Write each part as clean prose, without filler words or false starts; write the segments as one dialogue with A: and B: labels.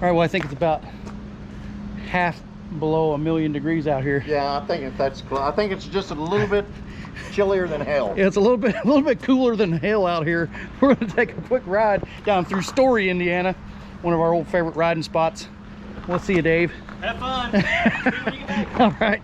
A: right, well, I think it's about half below 1,000,000 degrees out here.
B: Yeah, I think that's close. I think it's just a little bit chillier than hell.
A: Yeah, it's a little bit cooler than hell out here. We're gonna take a quick ride down through Story, Indiana, one of our old favorite riding spots. We'll see you, Dave.
C: Have fun. See you when you get back.
A: All right.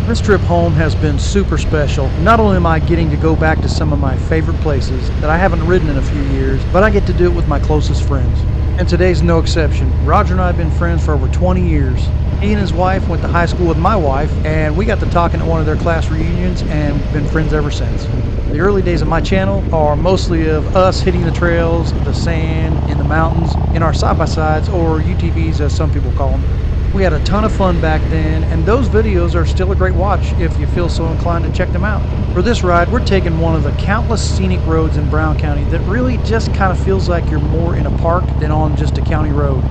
A: This trip home has been super special. Not only am I getting to go back to some of my favorite places that I haven't ridden in a few years, but I get to do it with my closest friends. And today's no exception. Roger and I have been friends for over 20 years. He and his wife went to high school with my wife, and we got to talking at one of their class reunions and been friends ever since. The early days of my channel are mostly of us hitting the trails, the sand, in the mountains, in our side-by-sides, or UTVs as some people call them. We had a ton of fun back then, and those videos are still a great watch if you feel so inclined to check them out. For this ride, we're taking one of the countless scenic roads in Brown County that really just kind of feels like you're more in a park than on just a county road.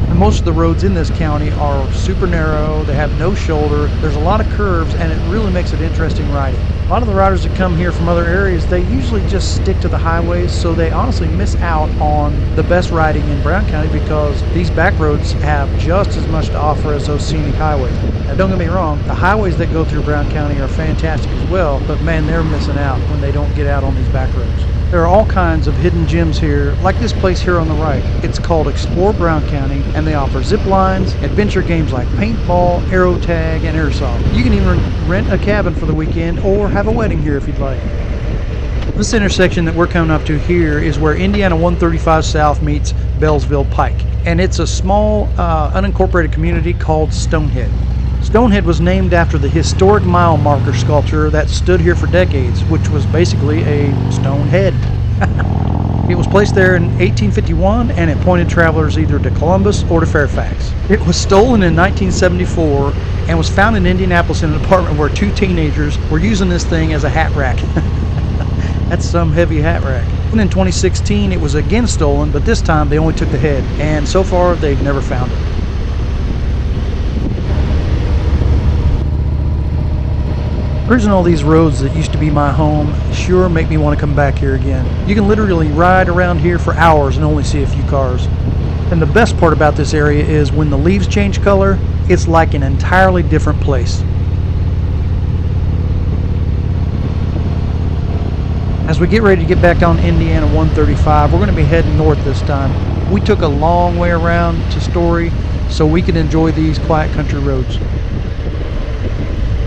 A: And most of the roads in this county are super narrow, they have no shoulder, there's a lot of curves, and it really makes it interesting riding. A lot of the riders that come here from other areas, they usually just stick to the highways, so they honestly miss out on the best riding in Brown County because these back roads have just as much to offer as those scenic highways. Now don't get me wrong, the highways that go through Brown County are fantastic as well, but man, they're missing out when they don't get out on these back roads. There are all kinds of hidden gems here, like this place here on the right. It's called Explore Brown County, and they offer zip lines, adventure games like paintball, aero tag, and airsoft. You can even rent a cabin for the weekend or have a wedding here if you'd like. This intersection that we're coming up to here is where Indiana 135 South meets Bellsville Pike, and it's a small unincorporated community called Stonehead. Stonehead was named after the historic mile marker sculpture that stood here for decades, which was basically a stone head. It was placed there in 1851, and it pointed travelers either to Columbus or to Fairfax. It was stolen in 1974 and was found in Indianapolis in an apartment where two teenagers were using this thing as a hat rack. That's some heavy hat rack. And in 2016 it was again stolen, but this time they only took the head, and so far they've never found it. Cruising all these roads that used to be my home sure make me want to come back here again. You can literally ride around here for hours and only see a few cars. And the best part about this area is when the leaves change color, it's like an entirely different place. As we get ready to get back on Indiana 135, we're going to be heading north this time. We took a long way around to Story so we can enjoy these quiet country roads.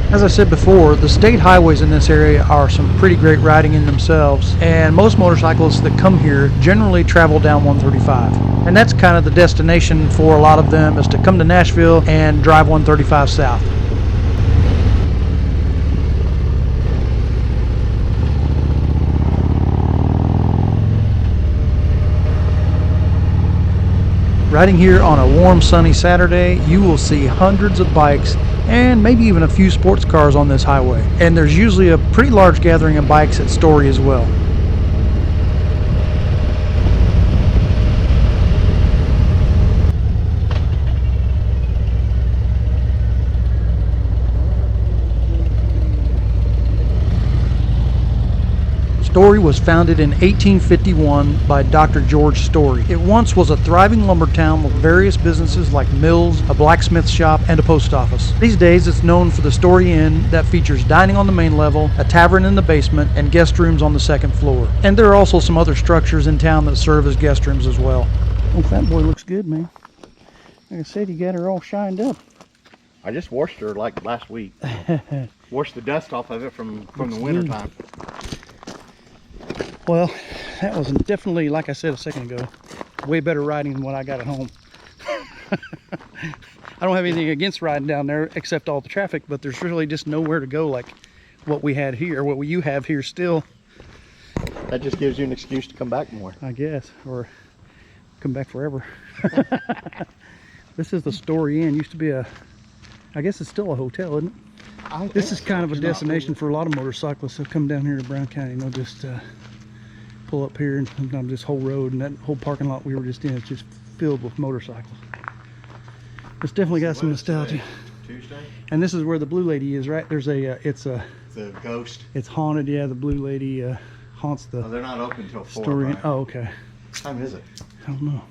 A: As I said before, the state highways in this area are some pretty great riding in themselves, and most motorcyclists that come here generally travel down 135. And that's kind of the destination for a lot of them, is to come to Nashville and drive 135 south. Riding here on a warm, sunny Saturday, you will see hundreds of bikes and maybe even a few sports cars on this highway. And there's usually a pretty large gathering of bikes at Story as well. Story was founded in 1851 by Dr. George Story. It once was a thriving lumber town with various businesses like mills, a blacksmith shop, and a post office. These days it's known for the Story Inn that features dining on the main level, a tavern in the basement, and guest rooms on the second floor. And there are also some other structures in town that serve as guest rooms as well. Oh, that boy looks good, man. Like I said, you got her all shined up.
B: I just washed her like last week. Washed the dust off of it from the winter time.
A: Well, that was definitely, like I said a second ago, way better riding than what I got at home. I don't have anything against riding down there except all the traffic, but there's really just nowhere to go like what we had here, what you have here still.
B: That just gives you an excuse to come back more,
A: I guess, or come back forever. This is the Story Inn. Used to be I guess it's still a hotel, isn't it? This is kind of a destination for a lot of motorcyclists that come down here to Brown County. They'll just pull up here, and sometimes this whole road and that whole parking lot we were just in is just filled with motorcycles. It's definitely got some nostalgia.
B: Tuesday?
A: And this is where the Blue Lady is, right? There's it's a
B: ghost.
A: It's haunted, yeah. The Blue Lady haunts the
B: Oh, they're not open until 4.
A: story.
B: Brian.
A: Oh, okay.
B: What time is it?
A: I don't know.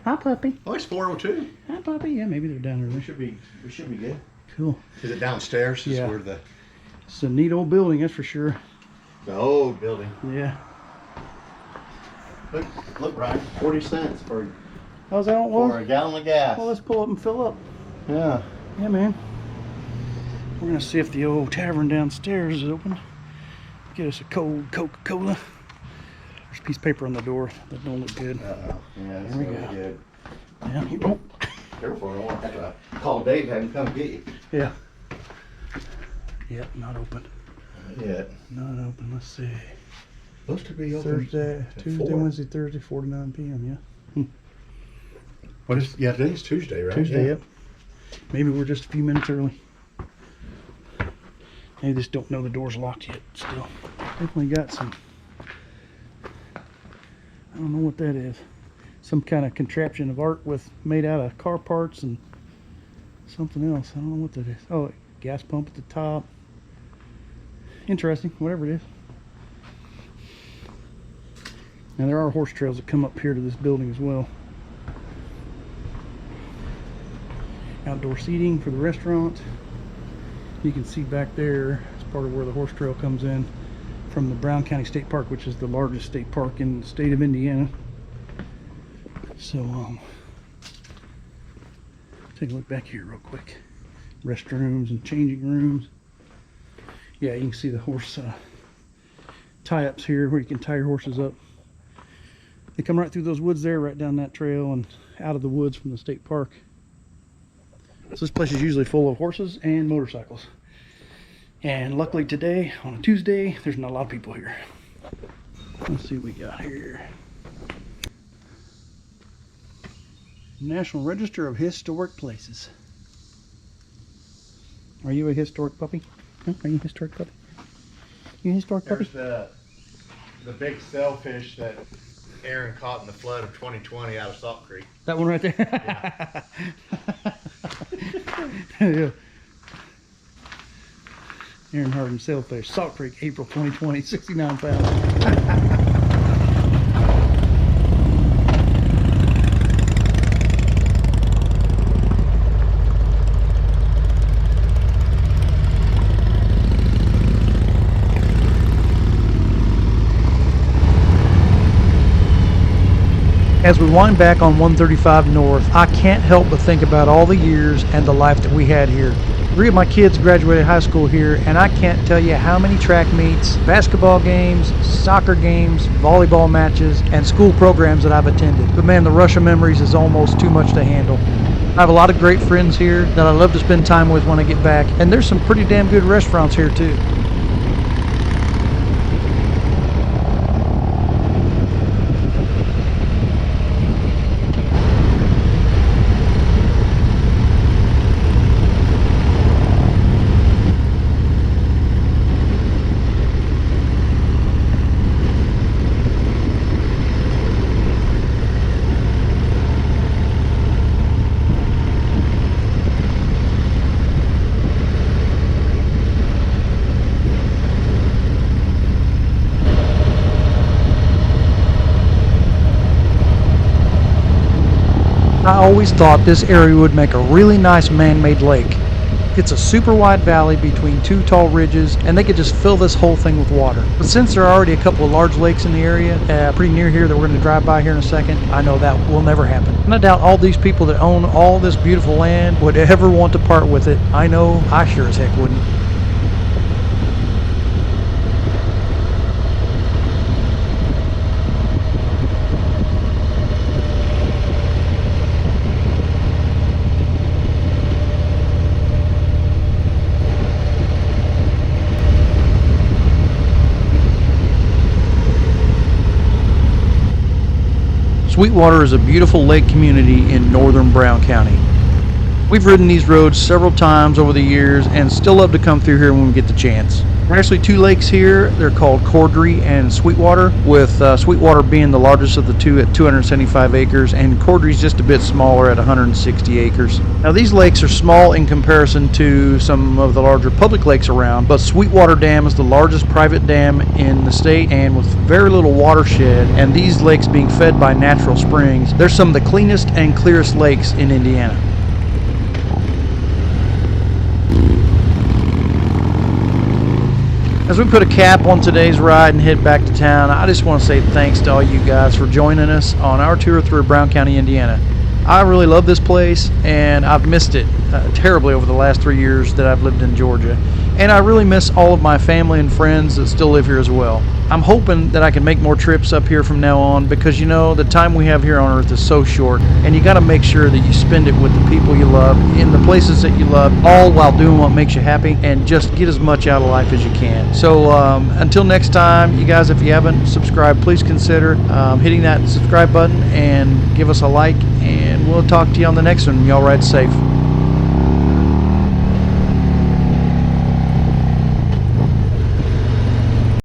A: Hi, puppy.
B: Oh, it's 4:02.
A: Hi, puppy. Yeah, maybe they're down
B: We
A: early.
B: should be good.
A: Cool.
B: Is it downstairs? Is
A: Yeah.
B: where the
A: It's a neat old building, that's for sure.
B: old building.
A: Yeah.
B: Look, Brian. 40 cents for
A: How's that
B: a gallon of gas.
A: Well, let's pull up and fill up.
B: Yeah.
A: Yeah, man. We're gonna see if the old tavern downstairs is open. Get us a cold Coca-Cola. There's a piece of paper on the door that don't look good.
B: Uh-oh. Yeah, it's
A: Here we
B: really
A: go.
B: good.
A: Yeah. Oh.
B: Careful, I don't want to have to call Dave, have him come get you.
A: Yeah. Yep, not open.
B: Yeah.
A: Not open. Let's see.
B: Supposed to be open.
A: Thursday,
B: to
A: Tuesday,
B: 4.
A: Wednesday, Thursday, 4 to 9 p.m. Yeah.
B: What is? Yeah, today's Tuesday, right?
A: Tuesday.
B: Yeah.
A: Yep. Maybe we're just a few minutes early. They just don't know the door's locked yet. Still, definitely got some. I don't know what that is. Some kind of contraption of art made out of car parts and something else. I don't know what that is. Oh, gas pump at the top. Interesting, whatever it is. And there are horse trails that come up here to this building as well. Outdoor seating for the restaurant. You can see back there, it's part of where the horse trail comes in from the Brown County State Park, which is the largest state park in the state of Indiana. So, take a look back here real quick. Restrooms and changing rooms. Yeah, you can see the horse tie-ups here where you can tie your horses up. They come right through those woods there, right down that trail and out of the woods from the state park. So this place is usually full of horses and motorcycles. And luckily today, on a Tuesday, there's not a lot of people here. Let's see what we got here. National Register of Historic Places. Are you a historic puppy? Huh? Are you a historic puppy? You a historic puppy?
B: There's the big sailfish that Aaron caught in the flood of 2020 out of Salt Creek.
A: That one right there?
B: Yeah.
A: Yeah. Aaron Harden sailfish, Salt Creek, April 2020, 69 pounds. As we wind back on 135 North, I can't help but think about all the years and the life that we had here. 3 of my kids graduated high school here, and I can't tell you how many track meets, basketball games, soccer games, volleyball matches, and school programs that I've attended. But man, the rush of memories is almost too much to handle. I have a lot of great friends here that I love to spend time with when I get back, and there's some pretty damn good restaurants here too. I always thought this area would make a really nice man-made lake. It's a super wide valley between 2 tall ridges, and they could just fill this whole thing with water. But since there are already a couple of large lakes in the area, pretty near here that we're going to drive by here in a second, I know that will never happen. And I doubt all these people that own all this beautiful land would ever want to part with it. I know I sure as heck wouldn't. Sweetwater is a beautiful lake community in northern Brown County. We've ridden these roads several times over the years and still love to come through here when we get the chance. Actually, two lakes here. They're called Cordry and Sweetwater, with Sweetwater being the largest of the two at 275 acres, and Cordry's just a bit smaller at 160 acres. Now, these lakes are small in comparison to some of the larger public lakes around, but Sweetwater Dam is the largest private dam in the state, and with very little watershed, and these lakes being fed by natural springs, they're some of the cleanest and clearest lakes in Indiana. As we put a cap on today's ride and head back to town, I just want to say thanks to all you guys for joining us on our tour through Brown County, Indiana. I really love this place, and I've missed it terribly over the last 3 years that I've lived in Georgia. And I really miss all of my family and friends that still live here as well. I'm hoping that I can make more trips up here from now on, because you know the time we have here on Earth is so short, and you got to make sure that you spend it with the people you love, in the places that you love, all while doing what makes you happy, and just get as much out of life as you can. So until next time, you guys, if you haven't subscribed, please consider hitting that subscribe button and give us a like, and we'll talk to you on the next one. Y'all ride safe.